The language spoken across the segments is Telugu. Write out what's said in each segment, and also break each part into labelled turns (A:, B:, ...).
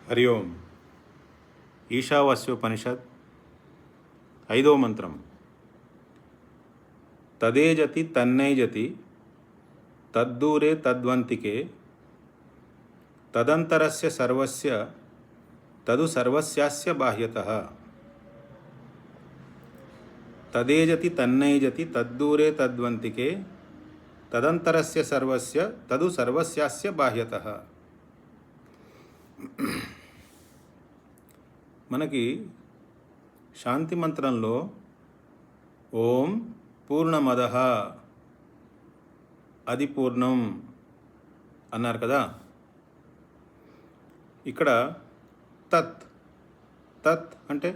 A: హరి ఓం. ఈశావాస్యోపనిషత్ 5వ మంత్రం. తదేజతి తన్నైజతి తద్దూరే తద్వంతికే తదంతరస్య సర్వస్య తదు సర్వస్యాస్య బాహ్యతః. తదేజతి తన్నైజతి తద్దూరే తద్వంతికే తదంతరస్య సర్వస్య తదు సర్వస్యాస్య బాహ్యతః. మనకి శాంతి మంత్రంలో ఓం పూర్ణమదః అది పూర్ణం అన్నారు కదా. ఇక్కడ తత్ తత్ అంటే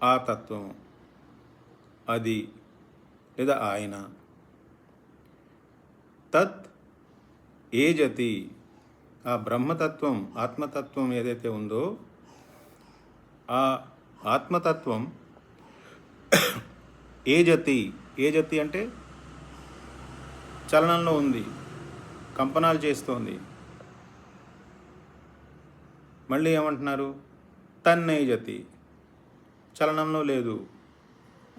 A: ఆ తత్వం, అది లేదా ఆయన. తత్ ఏజతి ఆ బ్రహ్మతత్వం, ఆత్మతత్వం ఏదైతే ఉందో ఆ ఆత్మతత్వం ఏజతి. ఏజతి అంటే చలనంలో ఉంది, కంపనాలు చేస్తోంది. మళ్ళీ ఏమంటున్నారు? తన్నేజతి చలనంలో లేదు,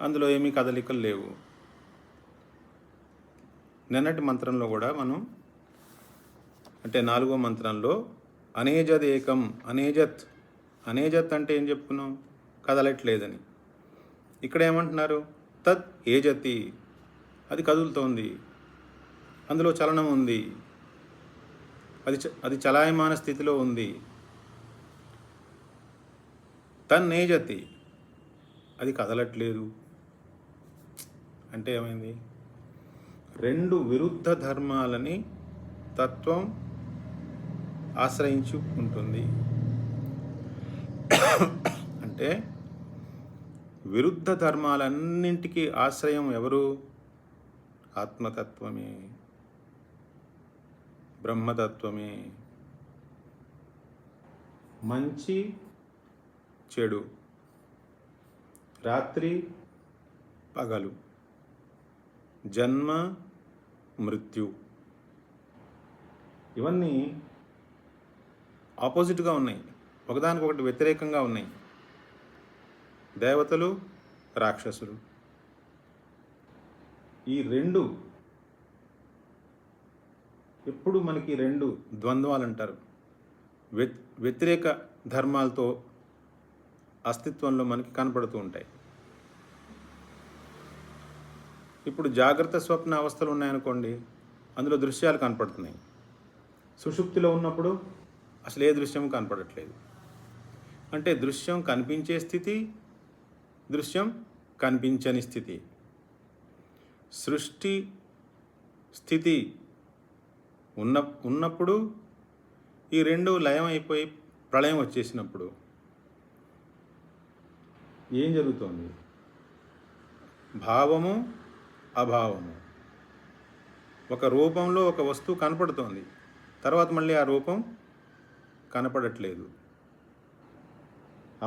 A: అందులో ఏమీ కదలికలు లేవు. నిన్నటి మంత్రంలో కూడా మనం అంటే 4వ మంత్రంలో అనేజద్ ఏకం, అనేజత్. అనేజత్ అంటే ఏం చెప్పుకున్నాం? కదలట్లేదని. ఇక్కడ ఏమంటున్నారు? తత్ ఏజతి అది కదులుతోంది, అందులో చలనం ఉంది, అది చలాయమాన స్థితిలో ఉంది. తన్నేజతి అది కదలట్లేదు అంటే ఏమైంది? రెండు విరుద్ధ ధర్మాలని తత్వం ఆశ్రయించి ఉంటుంది. అంటే విరుద్ధ ధర్మాలన్నింటికీ ఆశ్రయం ఎవరు? ఆత్మతత్వమే, బ్రహ్మతత్వమే. మంచి చెడు, రాత్రి పగలు, జన్మ మృత్యు, ఇవన్నీ ఆపోజిట్గా ఉన్నాయి, ఒకదానికొకటి వ్యతిరేకంగా ఉన్నాయి. దేవతలు, రాక్షసులు, ఈ రెండు ఎప్పుడు మనకి రెండు ద్వంద్వాలు అంటారు. వ్యతిరేక ధర్మాలతో అస్తిత్వంలో మనకి కనపడుతూ ఉంటాయి. ఇప్పుడు జాగ్రత్త స్వప్న అవస్థలు ఉన్నాయనుకోండి, అందులో దృశ్యాలు కనపడుతున్నాయి. సుషుప్తిలో ఉన్నప్పుడు అసలు ఏ దృశ్యం కనపడట్లేదు. అంటే దృశ్యం కనిపించే స్థితి, దృశ్యం కనిపించని స్థితి. సృష్టి స్థితి ఉన్నప్పుడు ఈ రెండు లయం అయిపోయి ప్రళయం వచ్చేసినప్పుడు ఏం జరుగుతోంది? భావము, అభావము. ఒక రూపంలో ఒక వస్తువు కనపడుతోంది, తర్వాత మళ్ళీ ఆ రూపం కనపడట్లేదు.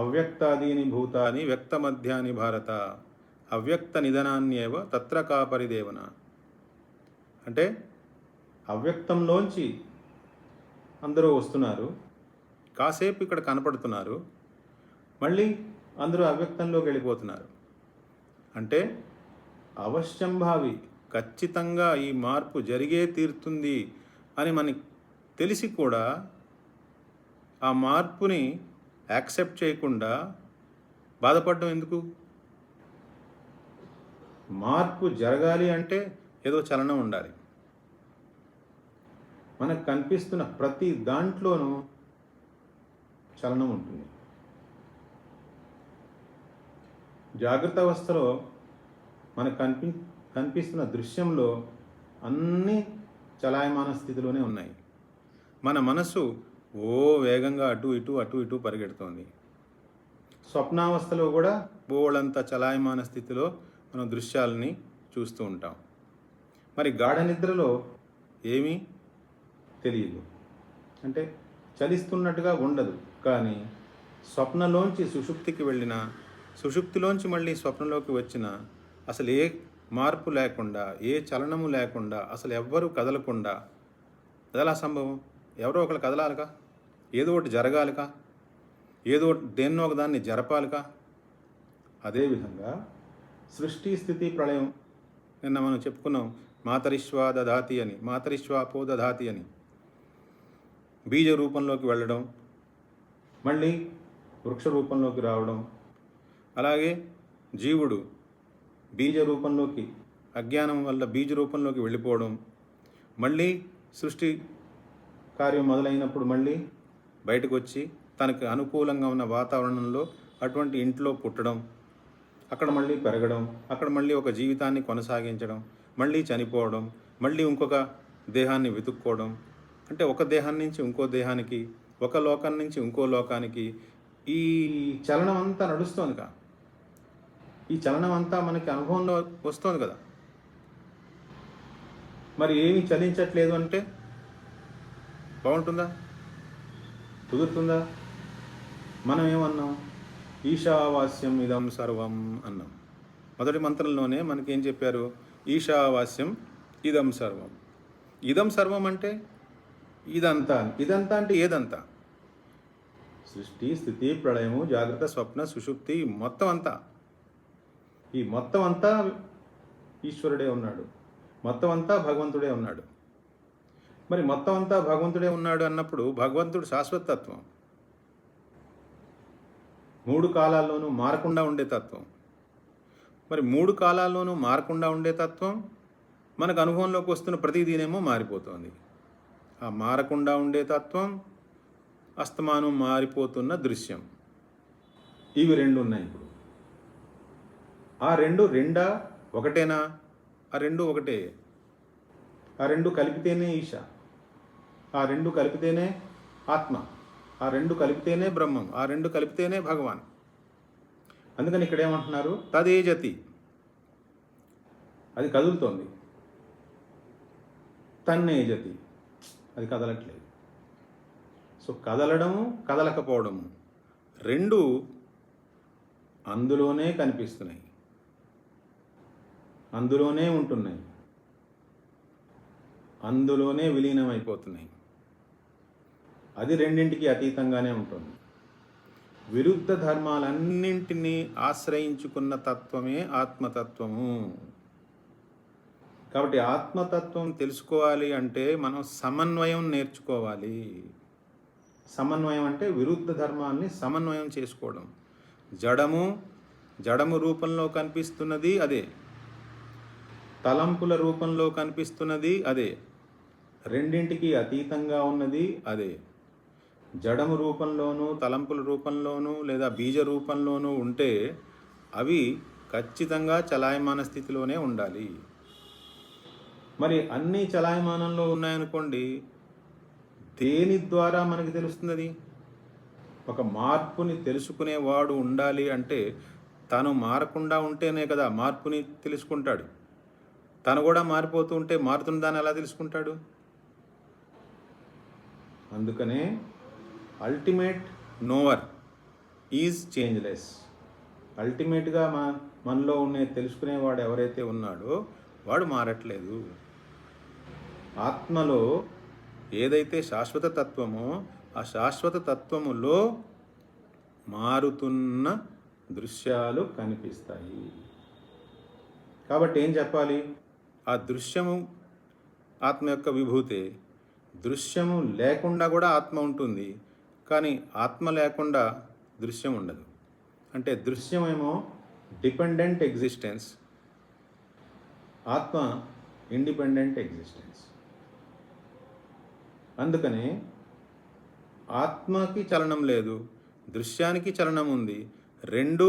A: అవ్యక్తాదీని భూతాని వ్యక్త మధ్యాని భారత అవ్యక్త నిధనాన్యేవ తత్ర కా పరిదేవన. అంటే అవ్యక్తంలోంచి అందరూ వస్తున్నారు, కాసేపు ఇక్కడ కనపడుతున్నారు, మళ్ళీ అందరూ అవ్యక్తంలోకి వెళ్ళిపోతున్నారు. అంటే అవశ్యంభావి, ఖచ్చితంగా ఈ మార్పు జరిగే తీరుతుంది అని మనకి తెలిసి కూడా ఆ మార్పుని యాక్సెప్ట్ చేయకుండా బాధపడడం ఎందుకు? మార్పు జరగాలి అంటే ఏదో చలనం ఉండాలి. మనకు కనిపిస్తున్న ప్రతి దాంట్లోనూ చలనం ఉంటుంది. జాగ్రత్త అవస్థలో మనకు కనిపిస్తున్న దృశ్యంలో అన్నీ చలాయమాన స్థితిలోనే ఉన్నాయి. మన మనసు వేగంగా అటు ఇటు పరిగెడుతోంది. స్వప్నావస్థలో కూడా బోళంత చలాయమాన స్థితిలో మనం దృశ్యాలని చూస్తూ ఉంటాం. మరి గాఢ నిద్రలో ఏమీ తెలియదు, అంటే చలిస్తున్నట్టుగా ఉండదు. కానీ స్వప్నలోంచి సుషుప్తికి వెళ్ళిన, సుషుప్తిలోంచి మళ్ళీ స్వప్నంలోకి వచ్చిన అసలు ఏ మార్పు లేకుండా, ఏ చలనము లేకుండా, అసలు ఎవ్వరూ కదలకుండా, అది ఎలా సంభవం? ఎవరో ఒకరు కదలాలిగా. ఏదో ఒకటి జరగాలిగా, ఏదో ఒకటి దేన్నో ఒకదాన్ని జరపాలిగా. అదేవిధంగా సృష్టి స్థితి ప్రళయం నిన్న మనం చెప్పుకున్నాం. మాతరిష్వా దధాతి అని, మాతరిష్వాపో దధాతి అని. బీజ రూపంలోకి వెళ్ళడం, మళ్ళీ వృక్ష రూపంలోకి రావడం. అలాగే జీవుడు బీజ రూపంలోకి, అజ్ఞానం వల్ల బీజ రూపంలోకి వెళ్ళిపోవడం, మళ్ళీ సృష్టి కార్యం మొదలైనప్పుడు మళ్ళీ బయటకు వచ్చి తనకు అనుకూలంగా ఉన్న వాతావరణంలో అటువంటి ఇంట్లో పుట్టడం, అక్కడ మళ్ళీ పెరగడం, అక్కడ మళ్ళీ ఒక జీవితాన్ని కొనసాగించడం, మళ్ళీ చనిపోవడం, మళ్ళీ ఇంకొక దేహాన్ని వెతుక్కోవడం. అంటే ఒక దేహం నుంచి ఇంకో దేహానికి, ఒక లోకం నుంచి ఇంకో లోకానికి ఈ చలనం అంతా నడుస్తోంది కదా. ఈ చలనం అంతా మనకి అనుభవంలో వస్తుంది కదా. మరి ఏమీ చలించట్లేదు అంటే బాగుంటుందా? కుదురుతుందా? మనం ఏమన్నాం? ఈశావాస్యం ఇదం సర్వం అన్నాం. మొదటి మంత్రంలోనే మనకేం చెప్పారు? ఈశావాస్యం ఇదం సర్వం. ఇదం సర్వం అంటే ఇదంతా. ఇదంతా అంటే ఏదంతా? సృష్టి స్థితి ప్రళయము జాగ్రత్త స్వప్న సుషుప్తి మొత్తం అంతా. ఈ మొత్తం అంతా ఈశ్వరుడే ఉన్నాడు, మొత్తం అంతా భగవంతుడే ఉన్నాడు. మరి మొత్తం అంతా భగవంతుడే ఉన్నాడు అన్నప్పుడు భగవంతుడు శాశ్వతత్వం, మూడు కాలాల్లోనూ మారకుండా ఉండే తత్వం. మరి మూడు కాలాల్లోనూ మారకుండా ఉండే తత్వం మనకు అనుభవంలోకి వస్తున్న ప్రతిదీనేమో మారిపోతుంది. ఆ మారకుండా ఉండే తత్వం, అస్తమానం మారిపోతున్న దృశ్యం, ఇవి రెండు ఉన్నాయి. ఇప్పుడు ఆ రెండు రెండా ఒకటేనా? ఆ రెండు ఒకటే. ఆ రెండు కలిపితేనే ఈశ, ఆ రెండు కలిపితేనే ఆత్మ, ఆ రెండు కలిపితేనే బ్రహ్మం, ఆ రెండు కలిపితేనే భగవాన్. అందుకని ఇక్కడ ఏమంటున్నారు? తదేజతి, అది కదులుతోంది. తన్నేజతి, అది కదలట్లేదు. సో కదలడము కదలకపోవడము రెండు అందులోనే కనిపిస్తున్నాయి, అందులోనే ఉంటున్నాయి, అందులోనే విలీనమైపోతున్నాయి. అది రెండింటికి అతీతంగానే ఉంటుంది. విరుద్ధ ధర్మాలన్నింటినీ ఆశ్రయించుకున్న తత్వమే ఆత్మతత్వము. కాబట్టి ఆత్మతత్వం తెలుసుకోవాలి అంటే మనం సమన్వయం నేర్చుకోవాలి. సమన్వయం అంటే విరుద్ధ ధర్మాల్ని సమన్వయం చేసుకోవడం. జడము రూపంలో కనిపిస్తున్నది అదే, తలంపుల రూపంలో కనిపిస్తున్నది అదే, రెండింటికి అతీతంగా ఉన్నది అదే. జడము రూపంలోనూ తలంపుల రూపంలోనూ లేదా బీజ రూపంలోనూ ఉంటే అవి ఖచ్చితంగా చలాయమాన స్థితిలోనే ఉండాలి. మరి అన్నీ చలాయమానంలో ఉన్నాయనుకోండి, దేని ద్వారా మనకి తెలుస్తున్నది? ఒక మార్పుని తెలుసుకునేవాడు ఉండాలి అంటే తను మారకుండా ఉంటేనే కదా మార్పుని తెలుసుకుంటాడు. తను కూడా మారిపోతూ ఉంటే మారుతున్న దాన్ని ఎలా తెలుసుకుంటాడు? అందుకనే అల్టిమేట్ నోవర్ ఈజ్ చేంజ్లెస్. అల్టిమేట్గా మనలో ఉండే తెలుసుకునేవాడు ఎవరైతే ఉన్నాడో వాడు మారట్లేదు. ఆత్మలో ఏదైతే శాశ్వత తత్వమో ఆ శాశ్వత తత్వములో మారుతున్న దృశ్యాలు కనిపిస్తాయి. కాబట్టి ఏం చెప్పాలి? ఆ దృశ్యము ఆత్మ యొక్క విభూతే. దృశ్యము లేకుండా కూడా ఆత్మ ఉంటుంది, కానీ ఆత్మ లేకుండా దృశ్యం ఉండదు. అంటే దృశ్యమేమో డిపెండెంట్ ఎగ్జిస్టెన్స్, ఆత్మ ఇండిపెండెంట్ ఎగ్జిస్టెన్స్. అందుకనే ఆత్మకి చలనం లేదు, దృశ్యానికి చలనం ఉంది. రెండు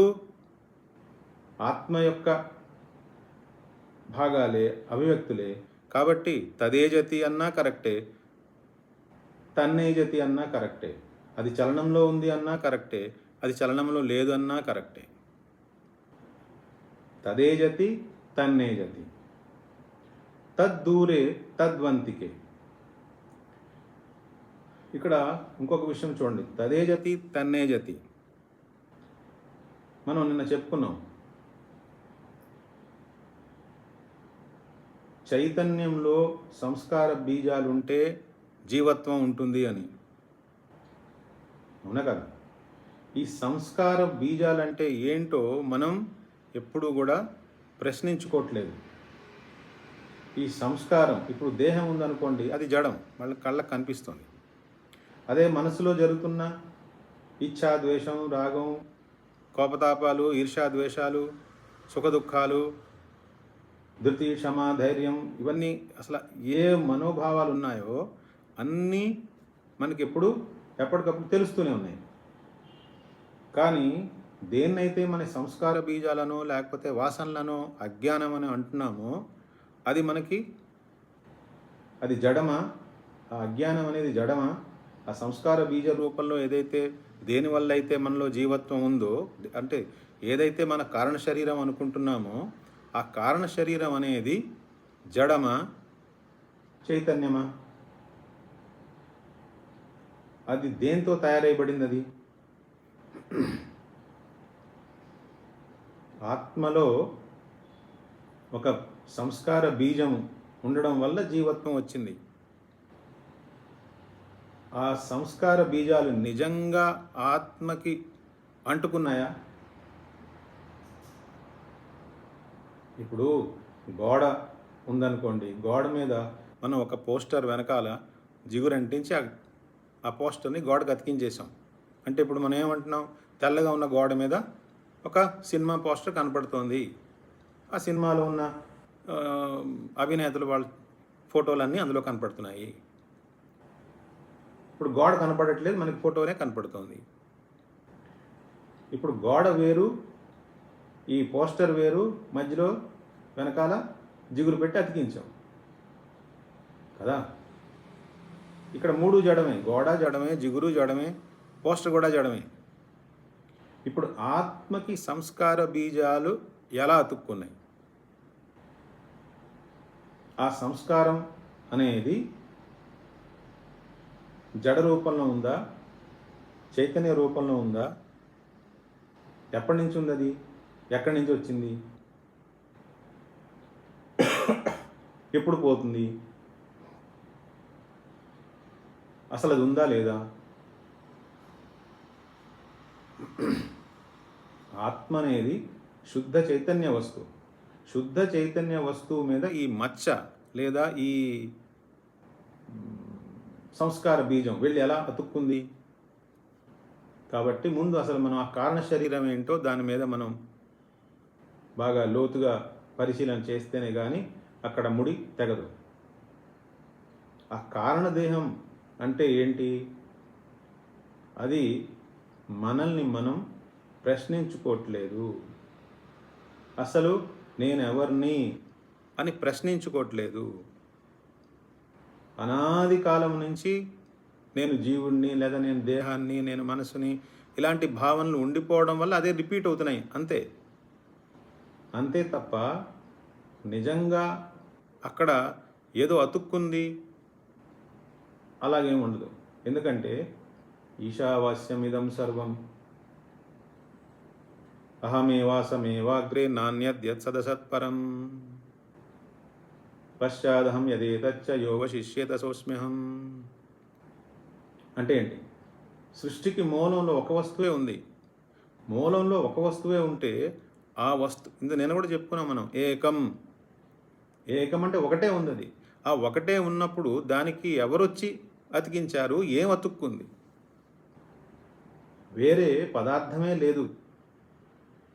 A: ఆత్మ యొక్క భాగాలే, అభివ్యక్తులే. కాబట్టి తదేజతి అన్నా కరెక్టే, తన్నేజతి అన్నా కరెక్టే. అది చలనంలో ఉంది అన్నా కరెక్టే, అది చలనంలో లేదు అన్నా కరెక్టే. తదేజతి తన్నేజతి, తద్దూరే తద్వంతికే. ఇక్కడ ఇంకొక విషయం చూడండి. తదేజతి తన్నేజతి మనం నిన్న చెప్పుకున్నాం. చైతన్యంలో సంస్కార బీజాలుంటే జీవత్వం ఉంటుంది అని. అవునా కదా? ఈ సంస్కార బీజాలంటే ఏంటో మనం ఎప్పుడూ కూడా ప్రశ్నించుకోవట్లేదు. ఈ సంస్కారం ఇప్పుడు దేహం ఉందనుకోండి, అది జడం, మళ్ళీ కళ్ళకు కనిపిస్తుంది. అదే మనసులో జరుగుతున్న ఇచ్ఛా, ద్వేషం, రాగం, కోపతాపాలు, ఈర్ష్యా, ద్వేషాలు, సుఖదుఖాలు, ధృతి, క్షమ, ధైర్యం, ఇవన్నీ అసలు ఏ మనోభావాలు ఉన్నాయో అన్నీ మనకి ఎప్పటికప్పుడు తెలుస్తూనే ఉన్నాయి. కానీ దేన్నైతే మన సంస్కార బీజాలను లేకపోతే వాసనలను అజ్ఞానం అని అంటున్నామో అది జడమా? ఆ అజ్ఞానం అనేది జడమా? ఆ సంస్కార బీజ రూపంలో ఏదైతే దేనివల్ల అయితే మనలో జీవత్వం ఉందో, అంటే ఏదైతే మన కారణ శరీరం అనుకుంటున్నామో ఆ కారణ శరీరం అనేది జడమా, చైతన్యమా? అది దేంతో తయారైబడింది? అది ఆత్మలో ఒక సంస్కార బీజం ఉండడం వల్ల జీవత్వం వచ్చింది. ఆ సంస్కార బీజాలు నిజంగా ఆత్మకి అంటుకున్నాయా? ఇప్పుడు గోడ ఉందనుకోండి, గోడ మీద మనం ఒక పోస్టర్ వెనకాల జిగురు అంటించి ఆ పోస్టర్ని గోడకు అతికించేసాం. అంటే ఇప్పుడు మనం ఏమంటున్నాం? తెల్లగా ఉన్న గోడ మీద ఒక సినిమా పోస్టర్ కనపడుతోంది. ఆ సినిమాలో ఉన్న అభినేతలు వాళ్ళ ఫోటోలన్నీ అందులో కనపడుతున్నాయి. ఇప్పుడు గోడ కనపడట్లేదు, మనకి ఫోటోనే కనపడుతోంది. ఇప్పుడు గోడ వేరు, ఈ పోస్టర్ వేరు, మధ్యలో వెనకాల జిగురు పెట్టి అతికించాం కదా. ఇక్కడ మూడు జడమే, గోడ జడమే, జిగురు జడమే, పోస్టర్ కూడా జడమే. ఇప్పుడు ఆత్మకి సంస్కార బీజాలు ఎలా అతుక్కున్నాయి? ఆ సంస్కారం అనేది జడ రూపంలో ఉందా, చైతన్య రూపంలో ఉందా? ఎప్పటి నుంచి ఉంది అది? ఎక్కడి నుంచి వచ్చింది? ఎప్పుడు పోతుంది? అసలు అది ఉందా లేదా? ఆత్మ అనేది శుద్ధ చైతన్య వస్తువు. శుద్ధ చైతన్య వస్తువు మీద ఈ మచ్చ లేదా ఈ సంస్కార బీజం వెళ్ళి ఎలా అతుక్కుంది? కాబట్టి ముందు అసలు మనం ఆ కారణ శరీరం ఏంటో దాని మీద మనం బాగా లోతుగా పరిశీలన చేస్తేనే కానీ అక్కడ ముడి తెగదు. ఆ కారణదేహం అంటే ఏంటి? అది మనల్ని మనం ప్రశ్నించుకోవట్లేదు. అసలు నేను ఎవరిని అని ప్రశ్నించుకోవట్లేదు. అనాది కాలం నుంచి నేను జీవుణ్ణి, లేదా నేను దేహాన్ని, నేను మనసుని, ఇలాంటి భావనలు ఉండిపోవడం వల్ల అదే రిపీట్ అవుతున్నాయి అంతే తప్ప నిజంగా అక్కడ ఏదో అతుక్కుంది అలాగేం ఉండదు. ఎందుకంటే ఈశావాస్యమిదం సర్వం అహమేవాసమేవాగ్రే నాణ్యద్యత్ సదసత్పరం పశ్చాదహం యదేతచ్చ యోగశిష్యేత సోస్మ్యహం. అంటే ఏంటి? సృష్టికి మూలంలో ఒక వస్తువే ఉంది. మూలంలో ఒక వస్తువే ఉంటే ఆ వస్తువు నేను కూడా చెప్పుకున్నాం మనం, ఏకం అంటే ఒకటే ఉంది. అది ఆ ఒకటే ఉన్నప్పుడు దానికి ఎవరొచ్చి అతికించారు? ఏం అతుక్కుంది? వేరే పదార్థమే లేదు.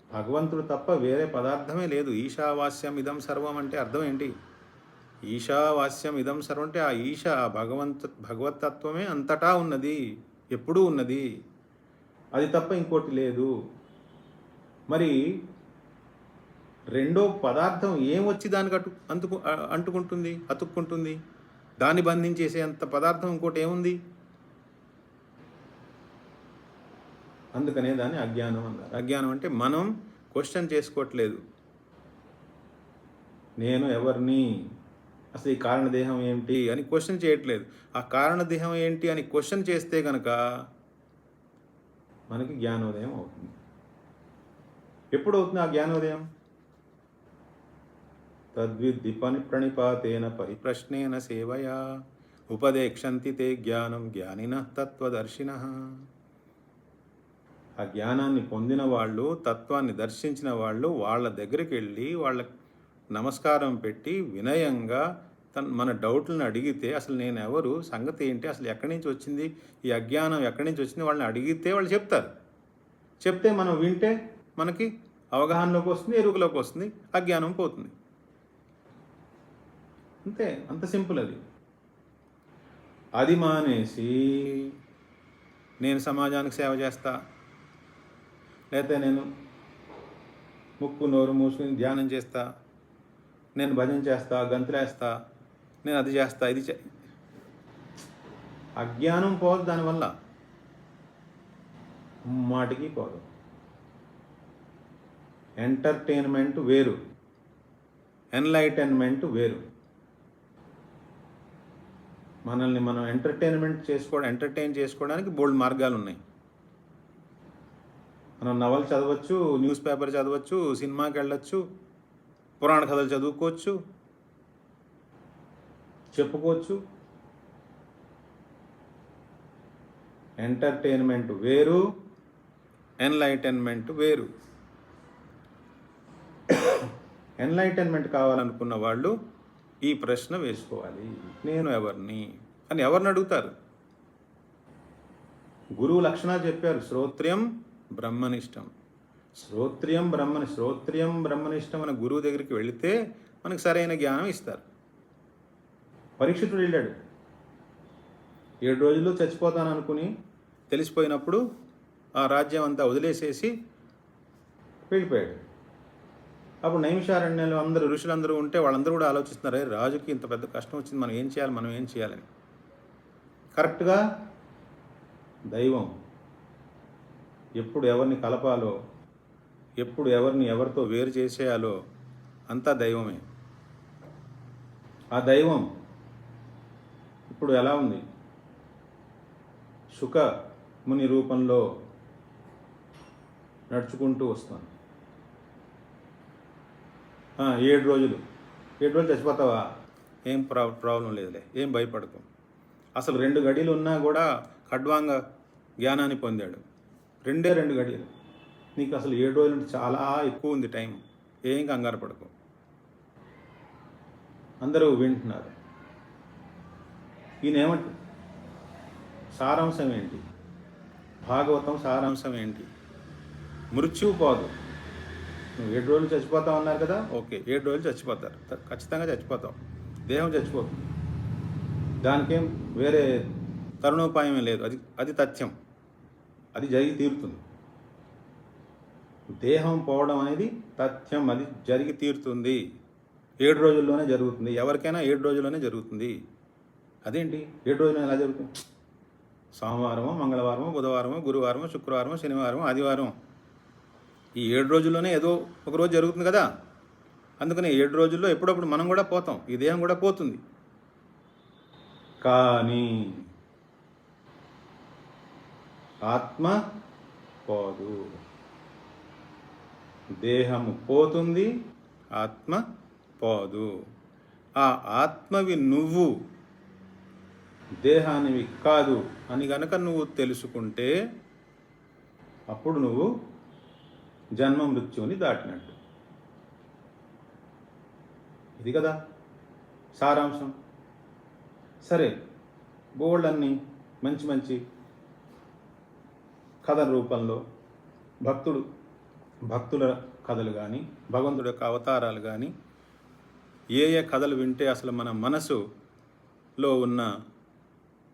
A: భగవంతుడు తప్ప వేరే పదార్థమే లేదు. ఈశావాస్యం ఇదం సర్వం అంటే అర్థం ఏంటి? ఈశావాస్యం ఇదం సర్వం అంటే ఆ ఈశా భగవతత్వమే అంతటా ఉన్నది, ఎప్పుడూ ఉన్నది. అది తప్ప ఇంకోటి లేదు. మరి రెండో పదార్థం ఏం వచ్చి దానికి అతుక్కుంటుంది? దాన్ని బంధించేసే అంత పదార్థం ఇంకోటి ఏముంది? అందుకనే దాన్ని అజ్ఞానం అన్నారు. అజ్ఞానం అంటే మనం క్వశ్చన్ చేసుకోవట్లేదు. నేను ఎవరిని, అసలు ఈ కారణదేహం ఏంటి అని క్వశ్చన్ చేయట్లేదు. ఆ కారణదేహం ఏంటి అని క్వశ్చన్ చేస్తే కనుక మనకి జ్ఞానోదయం అవుతుంది. ఎప్పుడు అవుతుంది ఆ జ్ఞానోదయం? తద్విద్ధి ప్రణిపాతేన పరిప్రశ్నేన సేవయా ఉపదేక్షంతి తే జ్ఞానం జ్ఞానినః తత్వదర్శినః. ఆ జ్ఞానాన్ని పొందిన వాళ్ళు, తత్వాన్ని దర్శించిన వాళ్ళు వాళ్ళ దగ్గరికి వెళ్ళి వాళ్ళ నమస్కారం పెట్టి వినయంగా మన డౌట్లను అడిగితే అసలు నేను ఎవరు, సంగతి ఏంటి, అసలు ఎక్కడి నుంచి వచ్చింది, ఈ అజ్ఞానం ఎక్కడి నుంచి వచ్చింది వాళ్ళని అడిగితే వాళ్ళు చెప్తారు. చెప్తే మనం వింటే మనకి అవగాహనలోకి వస్తుంది, ఎరుకలోకి వస్తుంది, అజ్ఞానం పోతుంది. అంతే, అంత సింపుల్ అది. అది మానేసి నేను సమాజానికి సేవ చేస్తా, లేకపోతే నేను ముక్కు నోరు మూసుకుని ధ్యానం చేస్తా, నేను భజన చేస్తా, గంతులేస్తా, నేను అది చేస్తా, ఇది అజ్ఞానం పోదు దానివల్ల, మాటికి పోదు. ఎంటర్టైన్మెంట్ వేరు, ఎన్లైటన్మెంట్ వేరు. మనల్ని మనం ఎంటర్టైన్ చేసుకోవడానికి బోల్డ్ మార్గాలు ఉన్నాయి. మనం నవలు చదవచ్చు, న్యూస్ పేపర్ చదవచ్చు, సినిమాకి వెళ్ళొచ్చు, పురాణ కథలు చదువుకోవచ్చు, చెప్పుకోవచ్చు. ఎంటర్టైన్మెంట్ వేరు, ఎన్లైటన్మెంట్ వేరు. ఎన్లైటన్మెంట్ కావాలనుకున్న వాళ్ళు ఈ ప్రశ్న వేసుకోవాలి, నేను ఎవరిని అని. ఎవరిని అడుగుతారు? గురువు లక్షణాలు చెప్పారు. శ్రోత్రియం బ్రహ్మనిష్టం. శ్రోత్రియం బ్రహ్మనిష్టం అనే గురువు దగ్గరికి వెళితే మనకు సరైన జ్ఞానం ఇస్తారు. పరీక్షితుడు వెళ్ళాడు, 7 రోజుల్లో చచ్చిపోతాను అనుకుని తెలిసిపోయినప్పుడు ఆ రాజ్యం అంతా వదిలేసేసి వెళ్ళిపోయాడు. అప్పుడు నైమిషారణ్యంలో అందరూ ఋషులందరూ ఉంటే వాళ్ళందరూ కూడా ఆలోచిస్తున్నారు, రాజుకి ఇంత పెద్ద కష్టం వచ్చింది, మనం ఏం చేయాలని. కరెక్ట్గా దైవం ఎప్పుడు ఎవరిని కలపాలో, ఎప్పుడు ఎవరిని ఎవరితో వేరు చేసేయాలో అంతా దైవమే. ఆ దైవం ఇప్పుడు ఎలా ఉంది? శుక ముని రూపంలో నడుచుకుంటూ వస్తాను. 7 రోజులు చచ్చిపోతావా? ఏం ప్రాబ్లం లేదులే, ఏం భయపడకు. అసలు 2 గడియలు ఉన్నా కూడా ఖడ్వాంగ జ్ఞానాన్ని పొందాడు. 2 గడియలు. నీకు అసలు 7 రోజులు అంటే చాలా ఎక్కువ ఉంది టైం, ఏం కంగారు పడకు. అందరూ వింటున్నారు. ఈయనేమంట, సారాంశం ఏంటి? భాగవతం సారాంశం ఏంటి? మృత్యువు పోదు. నువ్వు 7 రోజులు చచ్చిపోతావు అన్నారు కదా, ఓకే, 7 రోజులు చచ్చిపోతారు, ఖచ్చితంగా చచ్చిపోతావు, దేహం చచ్చిపోతుంది, దానికేం వేరే తరుణోపాయమే లేదు. అది తథ్యం, అది జరిగి తీరుతుంది. దేహం పోవడం అనేది తథ్యం, అది జరిగి తీరుతుంది. 7 రోజుల్లోనే జరుగుతుంది, ఎవరికైనా 7 రోజుల్లోనే జరుగుతుంది. అదేంటి 7 రోజుల్లో ఎలా జరుగుతుంది? సోమవారమో, మంగళవారమో, బుధవారమో, గురువారమో, శుక్రవారమో, శనివారమో, ఆదివారం, ఈ 7 రోజుల్లోనే ఏదో ఒక రోజు జరుగుతుంది కదా. అందుకని 7 రోజుల్లో ఎప్పుడప్పుడు మనం కూడా పోతాం, ఈ దేహం కూడా పోతుంది. కానీ ఆత్మ పోదు. దేహము పోతుంది, ఆత్మ పోదు. ఆ ఆత్మవి నువ్వు, దేహానివి కాదు అని గనక నువ్వు తెలుసుకుంటే అప్పుడు నువ్వు జన్మ మృత్యువుని దాటినట్టు. ఇది కదా సారాంశం. సరే, బోల్డన్ని మంచి కథల రూపంలో భక్తుల కథలు కానీ, భగవంతుడి యొక్క అవతారాలు కానీ, ఏ కథలు వింటే అసలు మన మనసులో ఉన్న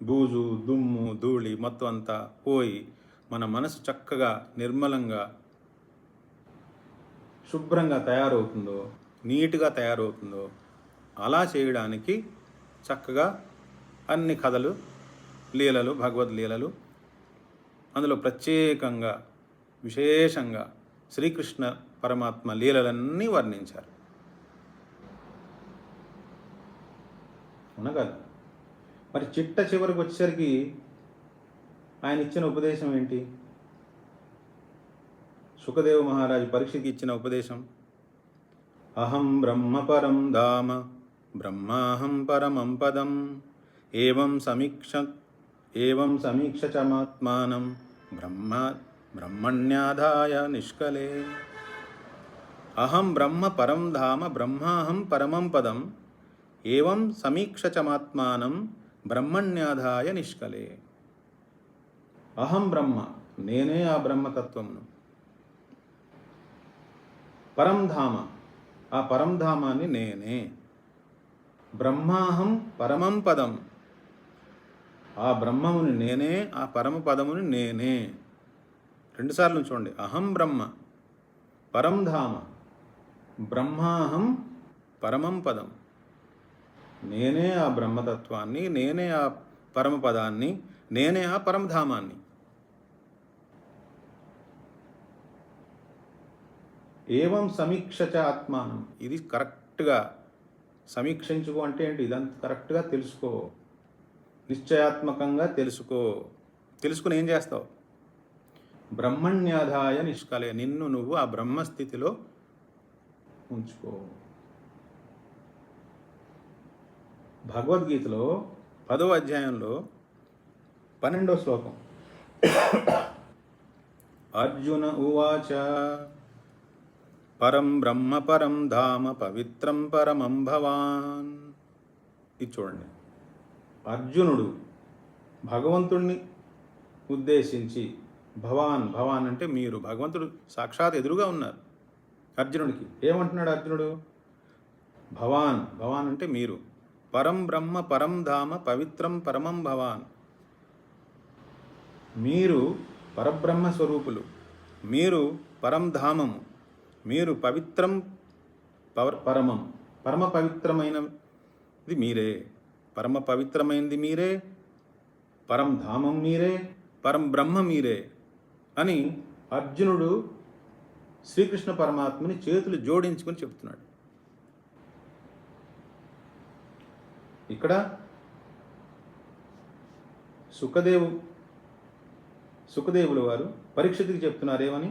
A: బూజు, దుమ్ము, ధూళి మొత్తం అంతా పోయి మన మనసు చక్కగా నిర్మలంగా శుభ్రంగా తయారవుతుందో, నీట్గా తయారవుతుందో అలా చేయడానికి చక్కగా అన్ని కథలు, లీలలు, భగవద్లీలలు, అందులో ప్రత్యేకంగా విశేషంగా శ్రీకృష్ణ పరమాత్మ లీలలన్నీ వర్ణించారు. అవునా కదా? మరి చివరికి వచ్చేసరికి ఆయన ఇచ్చిన ఉపదేశం ఏంటి? సుఖదేవ మహారాజు పరీక్షకి ఇచ్చిన ఉపదేశం, అహం బ్రహ్మ పరం ధామ బ్రహ్మాహం పరమం పదం ఏవం సమీక్ష చమాత్మానం బ్రహ్మణ్యాధాయ నిష్కలే. అహం బ్రహ్మ పరం ధామ బ్రహ్మాహం పరమం పదం ఏవం సమీక్ష చమాత్మానం బ్రహ్మణ్యాధాయ నిష్కలే. అహం బ్రహ్మ, నేనే ఆ బ్రహ్మతత్వమును. పరంధామ, ఆ పరంధామాన్ని నేనే. బ్రహ్మాహం పరమం పదం, ఆ బ్రహ్మముని నేనే, ఆ పరమ పదముని నేనే. రెండుసార్లు చూడండి. అహం బ్రహ్మ పరంధామ బ్రహ్మాహం పరమం పదం. నేనే ఆ బ్రహ్మతత్వాన్ని, నేనే ఆ పరమపదాన్ని, నేనే ఆ పరమధామాన్ని. ఏవం సమీక్ష చ ఆత్మానం, ఇది కరెక్ట్గా సమీక్షించుకో అంటే ఏంటి? ఇదంతా కరెక్ట్గా తెలుసుకో, నిశ్చయాత్మకంగా తెలుసుకో. తెలుసుకుని ఏం చేస్తావు? బ్రహ్మణ్యాధాయ నిష్కలే, నిన్ను నువ్వు ఆ బ్రహ్మస్థితిలో ఉంచుకో. భగవద్గీతలో 10వ అధ్యాయంలో 12వ శ్లోకం. అర్జున ఉవాచ పరం బ్రహ్మ పరం ధామ పవిత్రం పరమం భవాన్. ఇది చూడండి. అర్జునుడు భగవంతుణ్ణి ఉద్దేశించి, భవాన్, భవాన్ అంటే మీరు, భగవంతుడు సాక్షాత్ ఎదురుగా ఉన్నారు అర్జునుడికి. ఏమంటున్నాడు అర్జునుడు? భవాన్, భవాన్ అంటే మీరు. పరం బ్రహ్మ పరం ధామ పవిత్రం పరమం భవాన్, మీరు పరబ్రహ్మ స్వరూపులు, మీరు పరంధామము, మీరు పవిత్రం పరమం, పరమ పవిత్రమైనది మీరే. పరమ పవిత్రమైనది మీరే, పరంధామం మీరే, పరం బ్రహ్మ మీరే అని అర్జునుడు శ్రీకృష్ణ పరమాత్మని చేతులు జోడించుకొని చెప్తున్నాడు. ఇక్కడ సుఖదేవులు వారు పరీక్షితుకి చెప్తున్నారు ఏమని?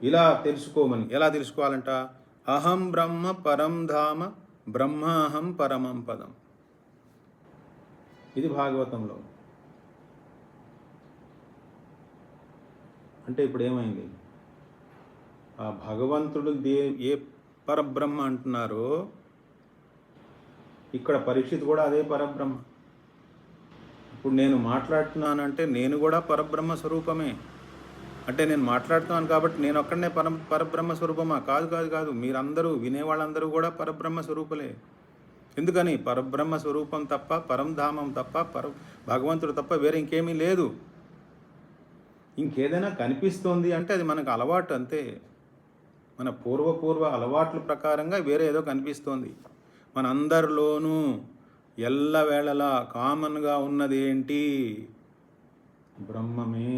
A: ఇలా తెలుసుకోమని. ఎలా తెలుసుకోవాలంట? అహం బ్రహ్మ పరం ధామ బ్రహ్మాహం పరమం పదం. ఇది భాగవతంలో. అంటే ఇప్పుడు ఏమైంది? ఆ భగవంతుడు ఏ పరబ్రహ్మ అంటున్నారో ఇక్కడ పరీక్షిత్ కూడా అదే పరబ్రహ్మ. ఇప్పుడు నేను మాట్లాడుతున్నానంటే నేను కూడా పరబ్రహ్మ స్వరూపమే. అంటే నేను మాట్లాడుతున్నాను కాబట్టి నేను ఒక్కడనే పరబ్రహ్మ స్వరూపమా? కాదు కాదు కాదు. మీరందరూ, వినేవాళ్ళందరూ కూడా పరబ్రహ్మ స్వరూపులే. ఎందుకని? పరబ్రహ్మ స్వరూపం తప్ప, పరంధామం తప్ప, భగవంతుడు తప్ప వేరే ఇంకేమీ లేదు. ఇంకేదైనా కనిపిస్తోంది అంటే అది మనకు అలవాటు అంతే. మన పూర్వ అలవాట్ల ప్రకారంగా వేరే ఏదో కనిపిస్తోంది. మనందరిలోనూ ఎల్లవేళలా కామన్గా ఉన్నది ఏంటి? బ్రహ్మమే.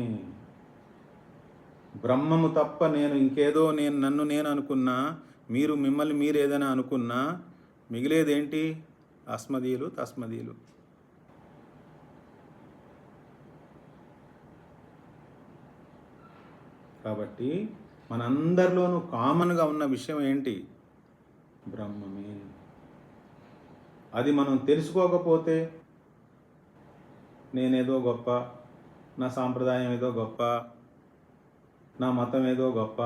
A: బ్రహ్మము తప్ప నేను ఇంకేదో, నన్ను నేను అనుకున్నా, మీరు మిమ్మల్ని మీరు ఏదైనా అనుకున్నా, మిగిలేదేంటి? అస్మదీయులు తస్మదీయులు. కాబట్టి మనందరిలోనూ కామన్గా ఉన్న విషయం ఏంటి? బ్రహ్మమే. అది మనం తెలుసుకోకపోతే నేనేదో గొప్ప, నా సాంప్రదాయం ఏదో గొప్ప, నా మతం ఏదో గొప్ప,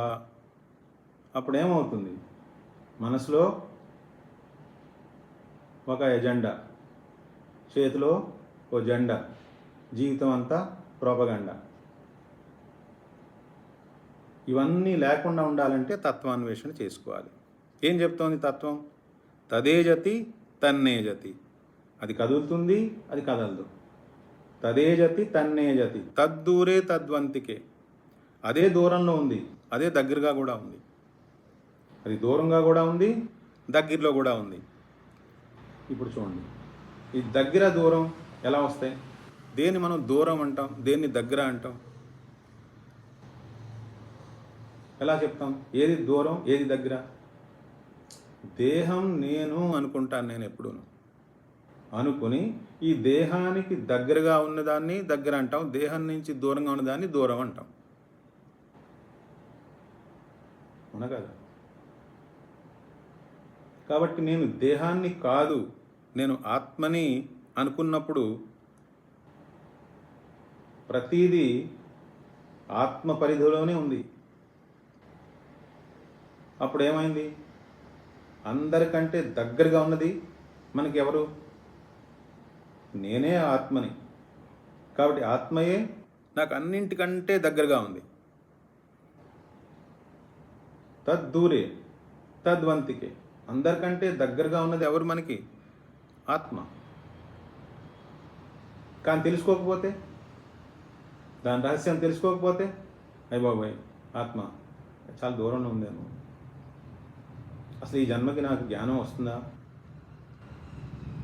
A: అప్పుడేమవుతుంది? మనసులో ఒక ఎజెండా, చేతిలో ఓ జెండా, జీవితం అంతా ప్రోపగండా. ఇవన్నీ లేకుండా ఉండాలంటే తత్వాన్వేషణ చేసుకోవాలి. ఏం చెప్తోంది తత్వం? తదేజతి తన్నేజతి. అది కదులుతుంది, అది కదలదు. తదేజతి తన్నేజతి, తద్దూరే తద్వంతికే. అదే దూరంలో ఉంది, అదే దగ్గరగా కూడా ఉంది. అది దూరంగా కూడా ఉంది, దగ్గరలో కూడా ఉంది. ఇప్పుడు చూడండి, ఈ దగ్గర దూరం ఎలా వస్తాయి? దేన్ని మనం దూరం అంటాం, దేన్ని దగ్గర అంటాం? ఎలా చెప్తాం? ఏది దూరం, ఏది దగ్గర? దేహం నేను అనుకుంటాను. నేను ఎప్పుడూ అనుకుని ఈ దేహానికి దగ్గరగా ఉన్నదాన్ని దగ్గర అంటాం, దేహం నుంచి దూరంగా ఉన్నదాన్ని దూరం అంటాం. అవునా కదా? కాబట్టి నేను దేహాన్ని కాదు, నేను ఆత్మని అనుకున్నప్పుడు ప్రతీదీ ఆత్మ పరిధిలోనే ఉంది. అప్పుడు ఏమైంది? అందరికంటే దగ్గరగా ఉన్నది మనకి ఎవరు? నేనే ఆత్మని. కాబట్టి ఆత్మయే నాకు అన్నింటికంటే దగ్గరగా ఉంది. తద్దూరే తద్వంతికే, అందరికంటే దగ్గరగా ఉన్నది ఎవరు మనకి? ఆత్మ. కానీ తెలుసుకోకపోతే, దాని రహస్యం తెలుసుకోకపోతే, అయ్య బాబాయ్ ఆత్మ చాలా దూరంలో ఉందేమో, అసలు ఈ జన్మకి నాకు జ్ఞానం వస్తుందా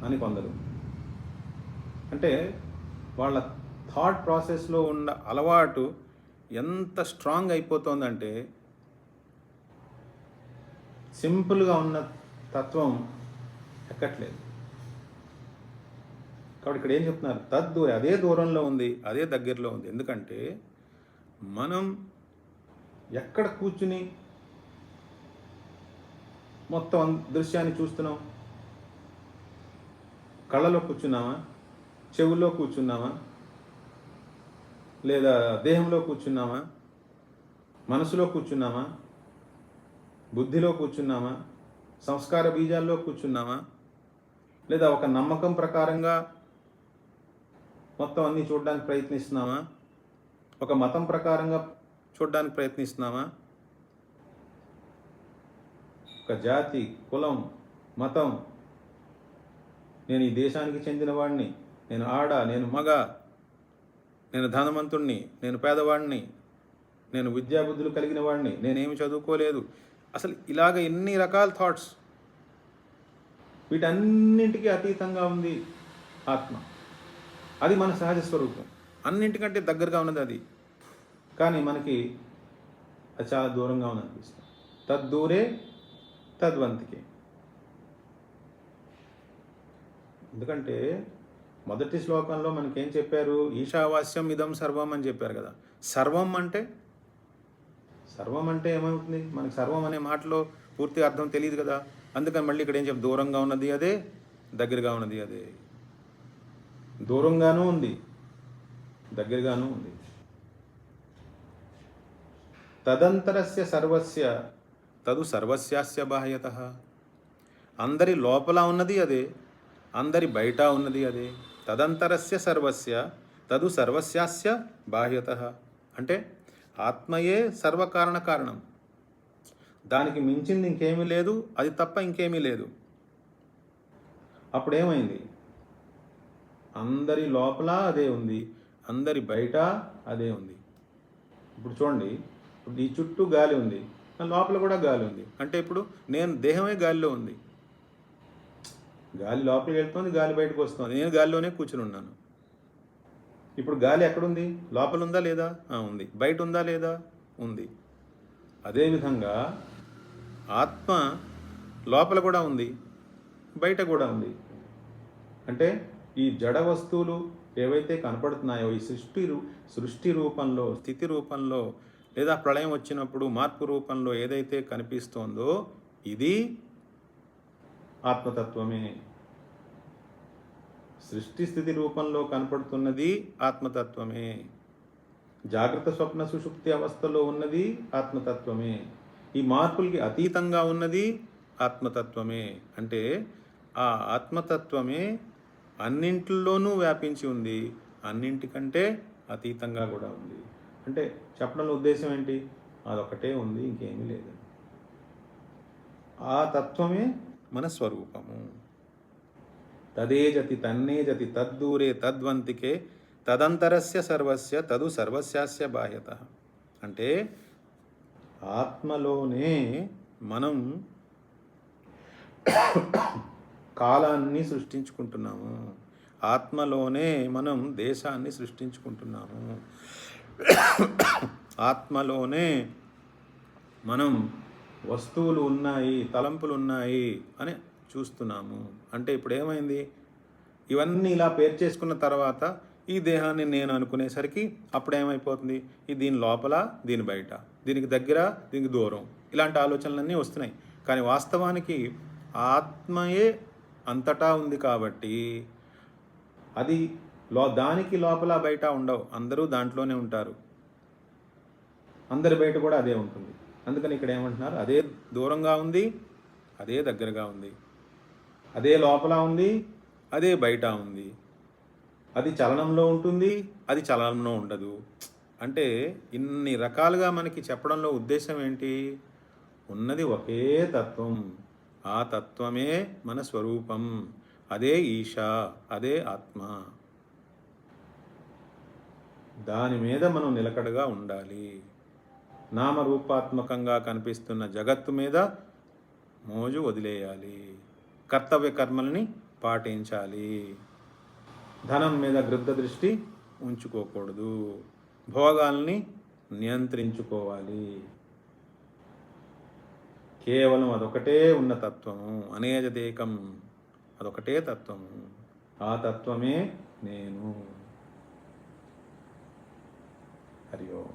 A: అని కొందరు. అంటే వాళ్ళ థాట్ ప్రాసెస్లో ఉన్న అలవాటు ఎంత స్ట్రాంగ్ అయిపోతుందంటే, సింపుల్గా ఉన్న తత్వం ఎక్కట్లేదు. కాబట్టి ఇక్కడ ఏం చెప్తున్నారు? తద్దూరే, అదే దూరంలో ఉంది, అదే దగ్గరలో ఉంది. ఎందుకంటే మనం ఎక్కడ కూర్చుని మొత్తం దృశ్యాన్ని చూస్తున్నాం? కళ్ళలో కూర్చున్నామా? చెవుల్లో కూర్చున్నామా? లేదా దేహంలో కూర్చున్నామా? మనసులో కూర్చున్నామా? బుద్ధిలో కూర్చున్నామా? సంస్కార బీజాల్లో కూర్చున్నామా? లేదా ఒక నమ్మకం ప్రకారంగా మొత్తం అన్నీ చూడడానికి ప్రయత్నిస్తున్నామా? ఒక మతం ప్రకారంగా చూడడానికి ప్రయత్నిస్తున్నామా? ఒక జాతి, కులం, మతం, నేను ఈ దేశానికి చెందినవాడిని, నేను ఆడ, నేను మగ, నేను ధనవంతుణ్ణి, నేను పేదవాడిని, నేను విద్యాబుద్ధులు కలిగిన వాడిని, నేనేమి చదువుకోలేదు, అసలు ఇలాగ ఎన్ని రకాల థాట్స్. వీటన్నింటికీ అతీతంగా ఉంది ఆత్మ. అది మన సహజ స్వరూపం. అన్నింటికంటే దగ్గరగా ఉన్నది అది. కానీ మనకి అది చాలా దూరంగా ఉందనిపిస్తుంది. తద్దూరే తద్వంతికే. ఎందుకంటే మొదటి శ్లోకంలో మనకేం చెప్పారు? ఈశావాస్యం ఇదం సర్వం అని చెప్పారు కదా. సర్వం అంటే ఏమవుతుంది? మనకి సర్వం అనే మాటలో పూర్తి అర్థం తెలియదు కదా. అందుకని మళ్ళీ ఇక్కడ ఏం చెప్పి, దూరంగా ఉన్నది అదే, దగ్గరగా ఉన్నది అదే. దూరంగానూ ఉంది, దగ్గరగానూ ఉంది. తదంతరస్య సర్వస్య తదు సర్వస్యాస్య బాహ్యతః. అందరి లోపల ఉన్నది అదే, అందరి బయట ఉన్నది అదే. తదంతరస్య సర్వస్య తదు సర్వస్యాస్య బాహ్యతః అంటే ఆత్మయే సర్వకారణ కారణం. దానికి మించింది ఇంకేమీ లేదు, అది తప్ప ఇంకేమీ లేదు. అప్పుడేమైంది? అందరి లోపల అదే ఉంది, అందరి బయట అదే ఉంది. ఇప్పుడు చూడండి, ఇప్పుడు ఈ చుట్టూ గాలి ఉంది, లోపల కూడా గాలి ఉంది. అంటే ఇప్పుడు నేను దేహమే గాలిలో ఉంది. గాలి లోపలికి వెళ్తుంది, గాలి బయటకు వస్తుంది, నేను గాలిలోనే కూర్చుని ఉన్నాను. ఇప్పుడు గాలి ఎక్కడుంది? లోపల ఉందా లేదా? ఉంది. బయట ఉందా లేదా? ఉంది. అదేవిధంగా ఆత్మ లోపల కూడా ఉంది, బయట కూడా ఉంది. అంటే ఈ జడ వస్తువులు ఏవైతే కనపడుతున్నాయో, ఈ సృష్టి రూపంలో, స్థితి రూపంలో, లేదా ప్రళయం వచ్చినప్పుడు మార్పు రూపంలో ఏదైతే కనిపిస్తోందో ఇది ఆత్మతత్వమే. సృష్టి స్థితి రూపంలో కనపడుతున్నది ఆత్మతత్వమే. జాగ్రత్త స్వప్న సుషుప్తి అవస్థలో ఉన్నది ఆత్మతత్వమే. ఈ మార్పులకి అతీతంగా ఉన్నది ఆత్మతత్వమే. అంటే ఆ ఆత్మతత్వమే అన్నింటిలోనూ వ్యాపించి ఉంది, అన్నింటికంటే అతీతంగా కూడా ఉంది. అంటే చెప్పడంలో ఉద్దేశం ఏంటి? అదొకటే ఉంది, ఇంకేమీ లేదు. ఆ తత్వమే మన స్వరూపము. తదే జతి తన్నే జతి తద్దూరే తద్వంతికే తదంతరస్య సర్వస్య తదు సర్వస్యాస్య బాహ్యతః. అంటే ఆత్మలోనే మనం కాలాన్ని సృష్టించుకుంటున్నాము, ఆత్మలోనే మనం దేశాన్ని సృష్టించుకుంటున్నాము, ఆత్మలోనే మనం వస్తువులు ఉన్నాయి, తలంపులు ఉన్నాయి అని చూస్తున్నాము. అంటే ఇప్పుడు ఏమైంది? ఇవన్నీ ఇలా పేరు చేసుకున్న తర్వాత ఈ దేహాన్ని నేను అనుకునేసరికి అప్పుడేమైపోతుంది? ఇది దీని లోపల, దీని బయట, దీనికి దగ్గర, దీనికి దూరం, ఇలాంటి ఆలోచనలన్నీ వస్తున్నాయి. కానీ వాస్తవానికి ఆత్మయే అంతటా ఉంది. కాబట్టి అది దానికి లోపల బయట ఉండవు, అందరూ దాంట్లోనే ఉంటారు. అందరి బయట కూడా అదే ఉంటుంది. అందుకని ఇక్కడ ఏమంటున్నారు, అదే దూరంగా ఉంది, అదే దగ్గరగా ఉంది, అదే లోపల ఉంది, అదే బయట ఉంది, అది చలనంలో ఉంటుంది, అది చలనంలో ఉండదు. అంటే ఇన్ని రకాలుగా మనకి చెప్పడంలో ఉద్దేశం ఏంటి? ఉన్నది ఒకే తత్వం, ఆ తత్వమే మన స్వరూపం, అదే ఈశ, అదే ఆత్మ. దాని మీద మనం నిలకడగా ఉండాలి. నామరూపాత్మకంగా కనిపిస్తున్న జగత్తు మీద మోజు వదిలేయాలి, కర్తవ్య కర్మల్ని పాటించాలి, ధనం మీద గృద్ధ దృష్టి ఉంచుకోకూడదు, భోగాల్ని నియంత్రించుకోవాలి. కేవలం అదొకటే ఉన్న తత్వము, అనేజదేకం, అదొకటే తత్వము, ఆ తత్వమే నేను. హరి ఓం.